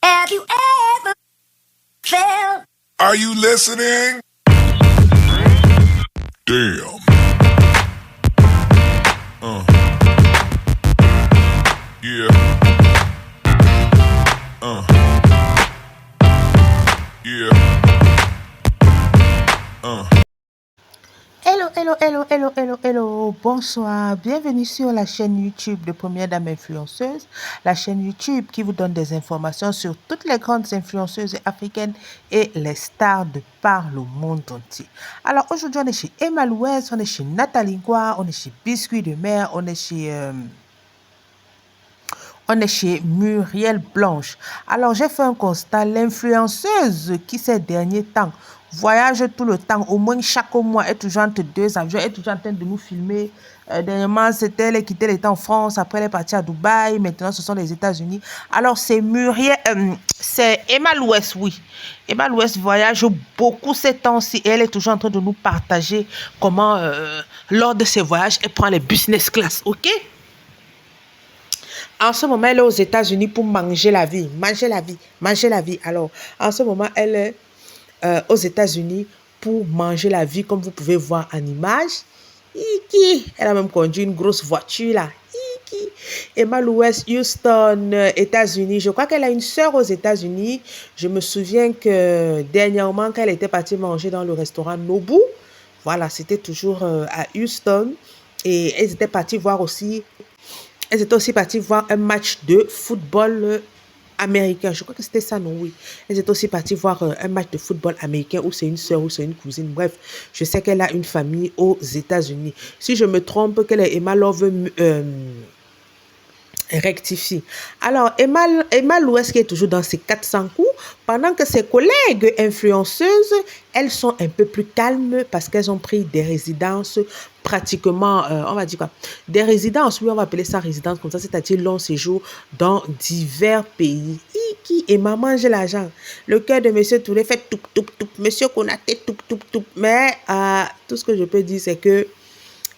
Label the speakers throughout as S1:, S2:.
S1: Have you ever felt?
S2: Are you listening? Damn. Yeah. Yeah.
S3: Hello, hello, hello, hello, hello, hello. Bonsoir. Bienvenue sur la chaîne YouTube de Première Dame Influenceuse, la chaîne YouTube qui vous donne des informations sur toutes les grandes influenceuses africaines et les stars de par le monde entier. Alors aujourd'hui, on est chez Emma Louès, on est chez Nathalie Ngoua, on est chez Biscuit de Mer, on est chez Muriel Blanche. Alors, j'ai fait un constat. L'influenceuse qui, ces derniers temps, voyage tout le temps, au moins chaque mois, est toujours entre deux avions, est toujours en train de nous filmer. Dernièrement, c'était elle qui était en France, après elle est partie à Dubaï, maintenant ce sont les États-Unis. Alors, c'est c'est Emma Louès, oui. Emma Louès voyage beaucoup ces temps-ci et elle est toujours en train de nous partager comment, lors de ses voyages, elle prend les business class, ok? En ce moment, elle est aux États-Unis pour manger la vie. Manger la vie. Manger la vie. Alors, en ce moment, elle est aux États-Unis pour manger la vie, comme vous pouvez voir en image. Elle a même conduit une grosse voiture là. Emma Louès, Houston, États-Unis. Je crois qu'elle a une sœur aux États-Unis. Je me souviens que dernièrement, quand elle était partie manger dans le restaurant Nobu, voilà, c'était toujours à Houston. Et elles étaient parties voir aussi. Elles étaient aussi parties voir un match de football américain. Je crois que c'était ça, non? Oui. Elles étaient aussi parties voir un match de football américain où c'est une sœur ou c'est une cousine. Bref, je sais qu'elle a une famille aux États-Unis. Si je me trompe, qu'elle est Emma Love rectifie. Alors, Emma Louès qui est toujours dans ses 400 coups, pendant que ses collègues influenceuses, elles sont un peu plus calmes parce qu'elles ont pris des résidences pratiquement, on va dire quoi, des résidences, oui, on va appeler ça résidence comme ça, c'est-à-dire long séjour dans divers pays. Emma mange l'argent. Le cœur de Monsieur Touré fait toup, toup, toup. Monsieur Konaté, toup, toup, toup. Mais tout ce que je peux dire, c'est que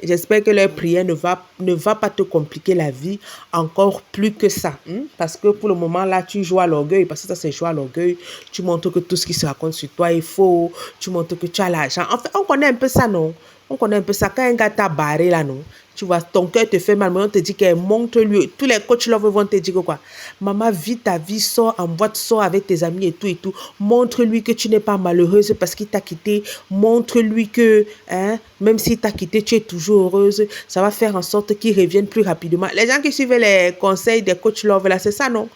S3: j'espère que leur prière ne va pas te compliquer la vie encore plus que ça. Parce que pour le moment, là, tu joues à l'orgueil. Parce que ça, c'est jouer à l'orgueil. Tu montres que tout ce qui se raconte sur toi est faux. Tu montres que tu as l'argent. En fait, on connaît un peu ça, non? On connaît un peu ça. Quand un gars t'a barré, là, non? Tu vois, ton cœur te fait mal. Mais on te dit qu'elle montre-lui. Tous les coachs love vont te dire que quoi? Maman, vis ta vie, sors en boîte, sors avec tes amis et tout et tout. Montre-lui que tu n'es pas malheureuse parce qu'il t'a quitté. Montre-lui que, même s'il t'a quitté, tu es toujours heureuse. Ça va faire en sorte qu'il revienne plus rapidement. Les gens qui suivent les conseils des coachs love, là, c'est ça, non?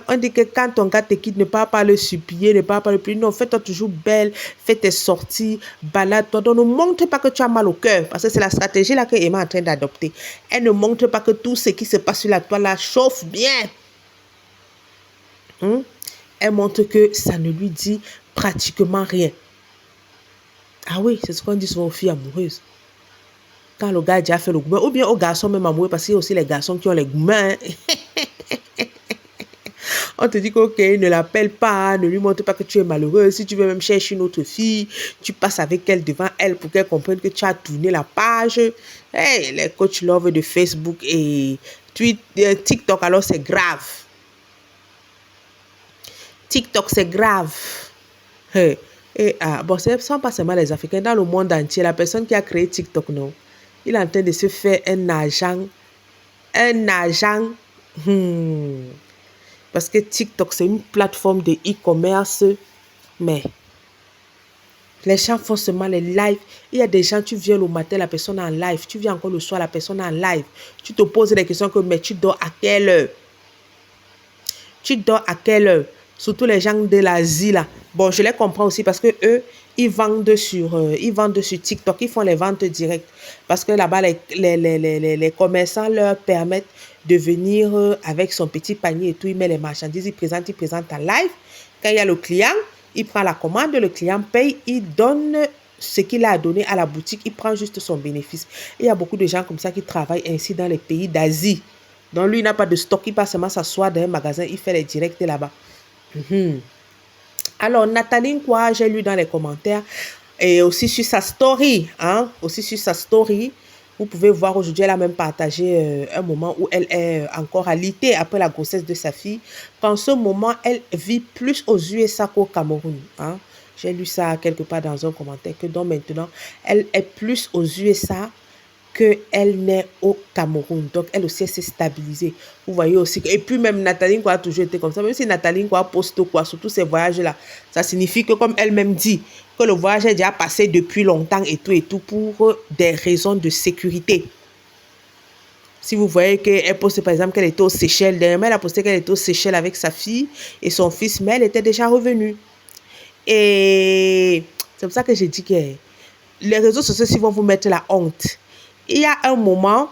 S3: On dit que quand ton gars te quitte, ne pas le supplier, ne pas le prier. Non, fais-toi toujours belle, fais tes sorties, balade-toi. Donc, ne montre pas que tu as mal au cœur. Parce que c'est la stratégie là que Emma est en train d'adopter. Elle ne montre pas que tout ce qui se passe sur la toile là chauffe bien. Elle montre que ça ne lui dit pratiquement rien. Ah oui, c'est ce qu'on dit souvent aux filles amoureuses. Quand le gars a déjà fait le gourmet, ou bien aux garçons même amoureux, parce qu'il y a aussi les garçons qui ont les gourmets. On te dit que, ok, ne l'appelle pas, ne lui montre pas que tu es malheureux. Si tu veux même chercher une autre fille, tu passes avec elle devant elle pour qu'elle comprenne que tu as tourné la page. Hey, les coachs love de Facebook et TikTok, alors c'est grave. TikTok, c'est grave. Hey. Bon, ce ne sont pas seulement les Africains, dans le monde entier, la personne qui a créé TikTok, non, il est en train de se faire un argent. Parce que TikTok, c'est une plateforme de e-commerce, mais les gens font seulement les lives. Il y a des gens, tu viens le matin, la personne est en live. Tu viens encore le soir, la personne est en live. Tu te poses des questions comme, mais tu dors à quelle heure? Tu dors à quelle heure? Surtout les gens de l'Asie, là. Bon, je les comprends aussi parce que eux, ils vendent sur TikTok. Ils font les ventes directes. Parce que là-bas, les commerçants leur permettent de venir avec son petit panier et tout. Il met les marchandises, il présente en live. Quand il y a le client, il prend la commande, le client paye, il donne ce qu'il a donné à la boutique, il prend juste son bénéfice. Il y a beaucoup de gens comme ça qui travaillent ainsi dans les pays d'Asie. Donc lui, il n'a pas de stock, il passe seulement s'asseoir dans un magasin, il fait les directs là-bas. Alors, Nathalie Ngoua, j'ai lu dans les commentaires et aussi sur sa story, aussi sur sa story, Vous pouvez voir aujourd'hui, elle a même partagé un moment où elle est encore alitée après la grossesse de sa fille. Qu'en ce moment, elle vit plus aux USA qu'au Cameroun. Hein. J'ai lu ça quelque part dans un commentaire que donc maintenant, elle est plus aux USA qu'elle n'est au Cameroun. Donc, elle aussi, elle s'est stabilisée. Vous voyez aussi. Et puis, même Nathalie Nkwa a toujours été comme ça. Même si Nathalie Nkwa poste quoi, surtout ces voyages-là, ça signifie que, comme elle-même dit, que le voyage est déjà passé depuis longtemps et tout pour des raisons de sécurité. Si vous voyez qu'elle poste, par exemple, qu'elle était aux Seychelles, dernièrement, elle a posté qu'elle était aux Seychelles avec sa fille et son fils, mais elle était déjà revenue. Et c'est pour ça que j'ai dit que les réseaux sociaux, ils vont vous mettre la honte. Il y a un moment,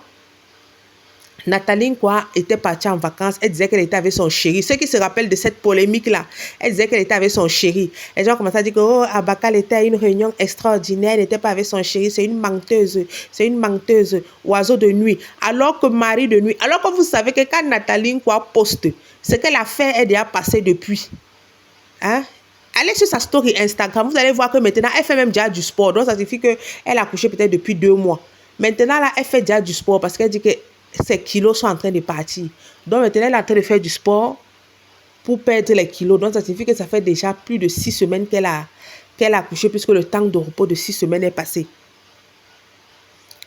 S3: Nathalie Nkwa était partie en vacances. Elle disait qu'elle était avec son chéri. Ceux qui se rappellent de cette polémique-là, elle disait qu'elle était avec son chéri. Les gens commençaient à dire que Abakal était à une réunion extraordinaire. Elle n'était pas avec son chéri. C'est une menteuse. C'est une menteuse. Oiseau de nuit. Alors que mari de nuit. Alors que vous savez que quand Nathalie Nkwa poste, ce qu'elle a fait est déjà passé depuis. Hein? Allez sur sa story Instagram. Vous allez voir que maintenant, elle fait même déjà du sport. Donc, ça signifie qu'elle a couché peut-être depuis 2 mois. Maintenant, là, elle fait déjà du sport parce qu'elle dit que ses kilos sont en train de partir. Donc, maintenant, elle est en train de faire du sport pour perdre les kilos. Donc, ça signifie que ça fait déjà plus de 6 semaines qu'elle a accouché puisque le temps de repos de 6 semaines est passé.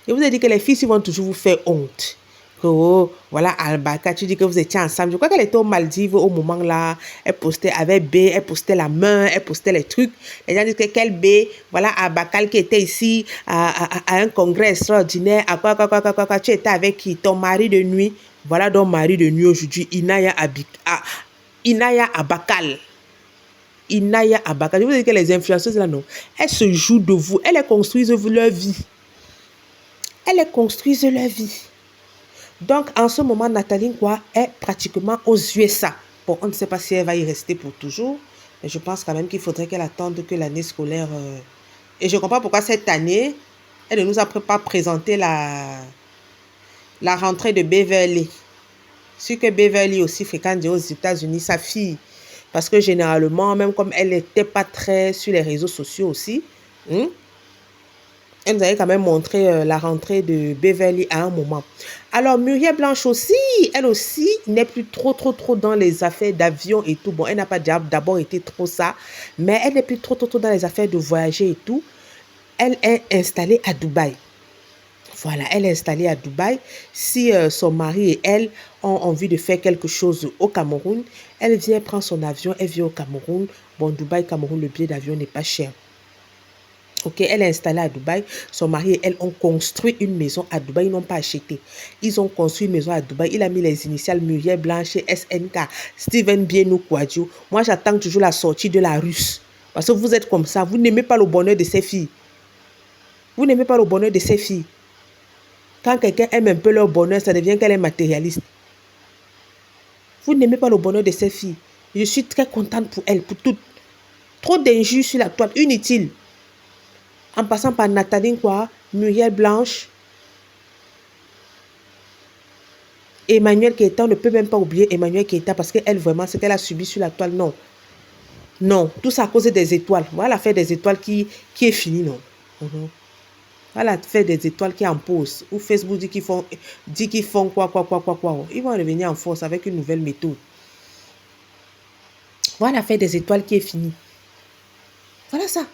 S3: Et vous avez dit que les filles, ils vont toujours vous faire honte. Oh, voilà, Albaka, tu dis que vous étiez ensemble. Je crois qu'elle était aux Maldives au moment là. Elle postait avec B, elle postait la main, elle postait les trucs. Les gens disent que quel B, voilà, Albakal qui était ici à un congrès extraordinaire. À quoi, tu étais avec qui? Ton mari de nuit. Voilà ton mari de nuit aujourd'hui, Inaya Abakal. Inaya Abakal. Je vous dis que les influenceuses là, non, elles se jouent de vous. Elles construisent leur vie. Elles construisent leur vie. Donc, en ce moment, Nathalie Nkwa est pratiquement aux USA. Bon, on ne sait pas si elle va y rester pour toujours, mais je pense quand même qu'il faudrait qu'elle attende que l'année scolaire... Et je ne comprends pas pourquoi cette année, elle ne nous a pas présenté la rentrée de Beverly. C'est que Beverly aussi fréquente aux États-Unis, sa fille. Parce que généralement, même comme elle n'était pas très sur les réseaux sociaux aussi, elle nous avait quand même montré la rentrée de Beverly à un moment. Alors, Muriel Blanche aussi, elle aussi n'est plus trop dans les affaires d'avion et tout. Bon, elle n'a pas d'abord été trop ça, mais elle n'est plus trop dans les affaires de voyager et tout. Elle est installée à Dubaï. Voilà, elle est installée à Dubaï. Si son mari et elle ont envie de faire quelque chose au Cameroun, elle vient prendre son avion, elle vient au Cameroun. Bon, Dubaï, Cameroun, le billet d'avion n'est pas cher. Ok, elle est installée à Dubaï. Son mari et elle ont construit une maison à Dubaï. Ils n'ont pas acheté. Ils ont construit une maison à Dubaï. Il a mis les initiales Muriel Blanche, SNK, Steven Bienou Kouadjou. Moi, j'attends toujours la sortie de la Russe. Parce que vous êtes comme ça. Vous n'aimez pas le bonheur de ces filles. Vous n'aimez pas le bonheur de ces filles. Quand quelqu'un aime un peu leur bonheur, ça devient qu'elle est matérialiste. Vous n'aimez pas le bonheur de ces filles. Je suis très contente pour elles, pour toutes. Trop d'injures sur la toile, inutile. En passant par Nathalie Nkwa, Muriel Blanche, Emmanuel Keita, on ne peut même pas oublier Emmanuel Keita parce qu'elle, vraiment, ce qu'elle a subi sur la toile, non. Non, tout ça à cause des étoiles. Voilà l'affaire des étoiles qui est finie, non. Voilà l'affaire des étoiles qui est en pause. Ou Facebook dit qu'ils font quoi. Ils vont revenir en force avec une nouvelle méthode. Voilà l'affaire des étoiles qui est finie. Voilà ça.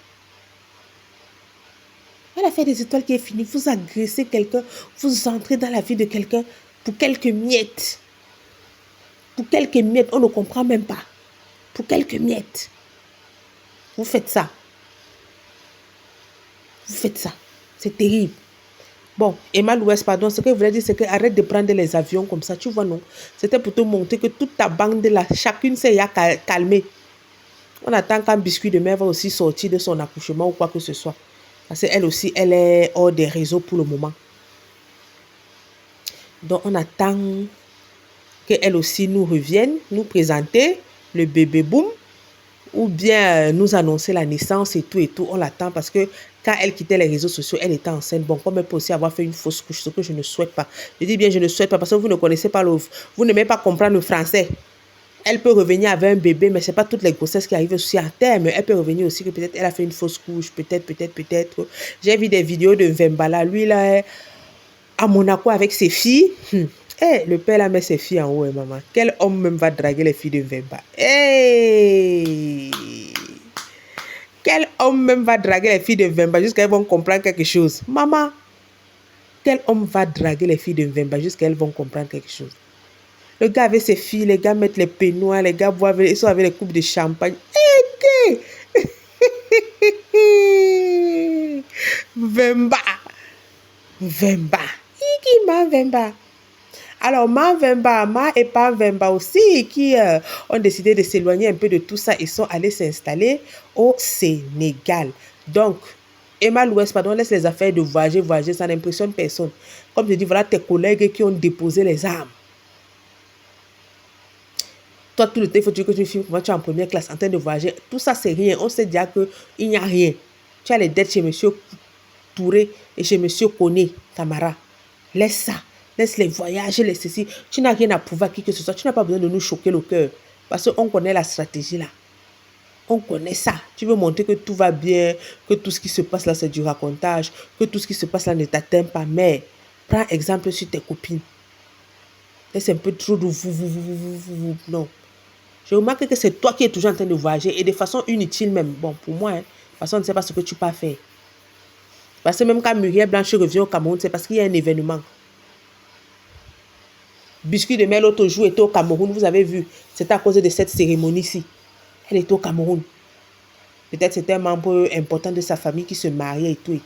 S3: Voilà l'affaire des étoiles qui est finie. Vous agressez quelqu'un, vous entrez dans la vie de quelqu'un pour quelques miettes. Pour quelques miettes, on ne comprend même pas. Pour quelques miettes. Vous faites ça. Vous faites ça. C'est terrible. Bon, Emma Louès, pardon, ce que je voulais dire, c'est que arrête de prendre les avions comme ça, tu vois, non? C'était pour te montrer que toute ta bande là, chacune s'est calmée. On attend qu'un biscuit de mer va aussi sortir de son accouchement ou quoi que ce soit. Parce qu'elle aussi, elle est hors des réseaux pour le moment. Donc, on attend qu'elle aussi nous revienne, nous présenter le bébé boom, ou bien nous annoncer la naissance et tout. On l'attend parce que quand elle quittait les réseaux sociaux, elle était enceinte. Bon, comme elle peut aussi avoir fait une fausse couche, ce que je ne souhaite pas. Je dis bien, je ne souhaite pas parce que vous ne connaissez pas vous n'aimez pas comprendre le français. Elle peut revenir avec un bébé, mais ce n'est pas toutes les grossesses qui arrivent aussi à terme. Elle peut revenir aussi que peut-être elle a fait une fausse couche, peut-être. J'ai vu des vidéos de Vembala. Lui, là, à Monaco avec ses filles. Eh, le père là met ses filles en haut, maman. Quel homme même va draguer les filles de Vemba? Hey! Quel homme même va draguer les filles de Vemba jusqu'à elles vont comprendre quelque chose? Maman, quel homme va draguer les filles de Vemba jusqu'à elles vont comprendre quelque chose? Le gars avec ses filles, les gars mettent les peignoirs, les gars boivent, ils sont avec les coupes de champagne. Eh, Vemba! Vemba! Qui m'a Vemba? Alors, Ma Vemba, Ma et Pa Vemba aussi, qui ont décidé de s'éloigner un peu de tout ça, ils sont allés s'installer au Sénégal. Donc, Emma Louès, pardon, laisse les affaires de voyager, ça n'impressionne personne. Comme je dis, voilà tes collègues qui ont déposé les armes. Toi, tout le temps, il faut que tu filmes comment tu es en première classe en train de voyager. Tout ça, c'est rien. On sait déjà qu'il n'y a rien. Tu as les dettes chez M. Touré et chez M. Koné, Tamara. Laisse ça. Laisse les voyages, laisse ceci. Tu n'as rien à prouver à qui que ce soit. Tu n'as pas besoin de nous choquer le cœur. Parce qu'on connaît la stratégie là. On connaît ça. Tu veux montrer que tout va bien, que tout ce qui se passe là, c'est du racontage, que tout ce qui se passe là ne t'atteint pas. Mais prends exemple sur tes copines. Laisse un peu trop de vous. Non. Je remarque que c'est toi qui es toujours en train de voyager et de façon inutile même. Bon, pour moi, parce qu'on ne sait pas ce que tu peux faire. Parce que même quand Muriel Blanche revient au Cameroun, c'est parce qu'il y a un événement. Biscuit de mer l'autre jour était au Cameroun, vous avez vu. C'est à cause de cette cérémonie-ci. Elle était au Cameroun. Peut-être c'était un membre important de sa famille qui se mariait et tout.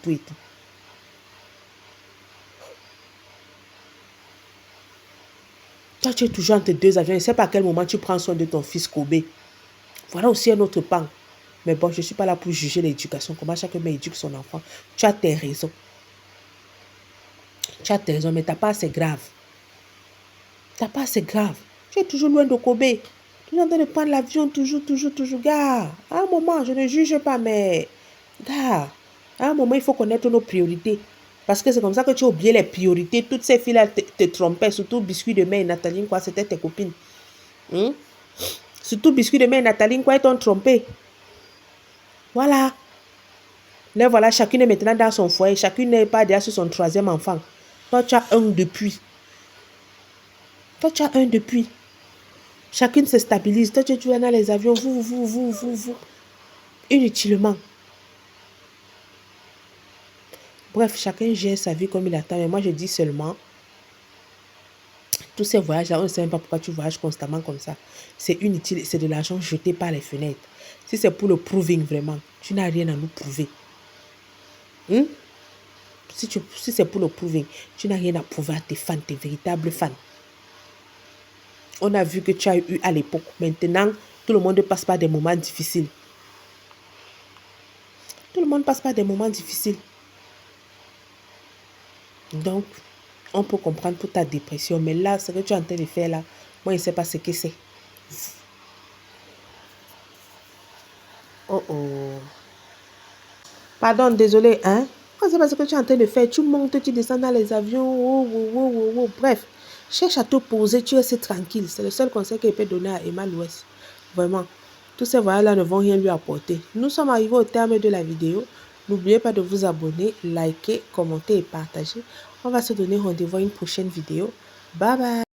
S3: Toi, tu es toujours entre deux avions. Je ne sais pas à quel moment tu prends soin de ton fils Kobe. Voilà aussi un autre pan. Mais bon, je ne suis pas là pour juger l'éducation. Comment chacun éduque son enfant. Tu as tes raisons. Mais tu n'as pas assez grave. Tu es toujours loin de Kobe. Tu es en train de prendre l'avion, toujours. Gars, à un moment, je ne juge pas, mais... Gars, à un moment, il faut connaître nos priorités. Parce que c'est comme ça que tu as oublié les priorités. Toutes ces filles-là te trompaient. Surtout Biscuit de Mer et Nathalie, quoi. C'était tes copines. Surtout Biscuit de Mer et Nathalie, quoi, ils t'ont trompé. Voilà. Là, voilà, chacune est maintenant dans son foyer. Chacune n'est pas déjà sur son 3e enfant. Toi, tu as un depuis. Chacune se stabilise. Toi, tu es dans les avions. Vous. Inutilement. Bref, chacun gère sa vie comme il attend. Mais moi, je dis seulement, tous ces voyages-là, on ne sait même pas pourquoi tu voyages constamment comme ça. C'est inutile. C'est de l'argent jeté par les fenêtres. Si c'est pour le proving, vraiment, tu n'as rien à nous prouver. Si c'est pour le proving, tu n'as rien à prouver à tes fans, tes véritables fans. On a vu que tu as eu à l'époque. Maintenant, tout le monde passe par des moments difficiles. Donc, on peut comprendre pour ta dépression. Mais là, ce que tu es en train de faire là, moi, je ne sais pas ce que c'est. Oh. Pardon, désolé, hein? Moi, c'est pas ce que tu es en train de faire. Tu montes, tu descends dans les avions. Oh. Bref, cherche à te poser, tu restes tranquille. C'est le seul conseil que je peux donner à Emma Louès. Vraiment. Tous ces voyages-là ne vont rien lui apporter. Nous sommes arrivés au terme de la vidéo. N'oubliez pas de vous abonner, liker, commenter et partager. On va se donner rendez-vous à une prochaine vidéo. Bye bye.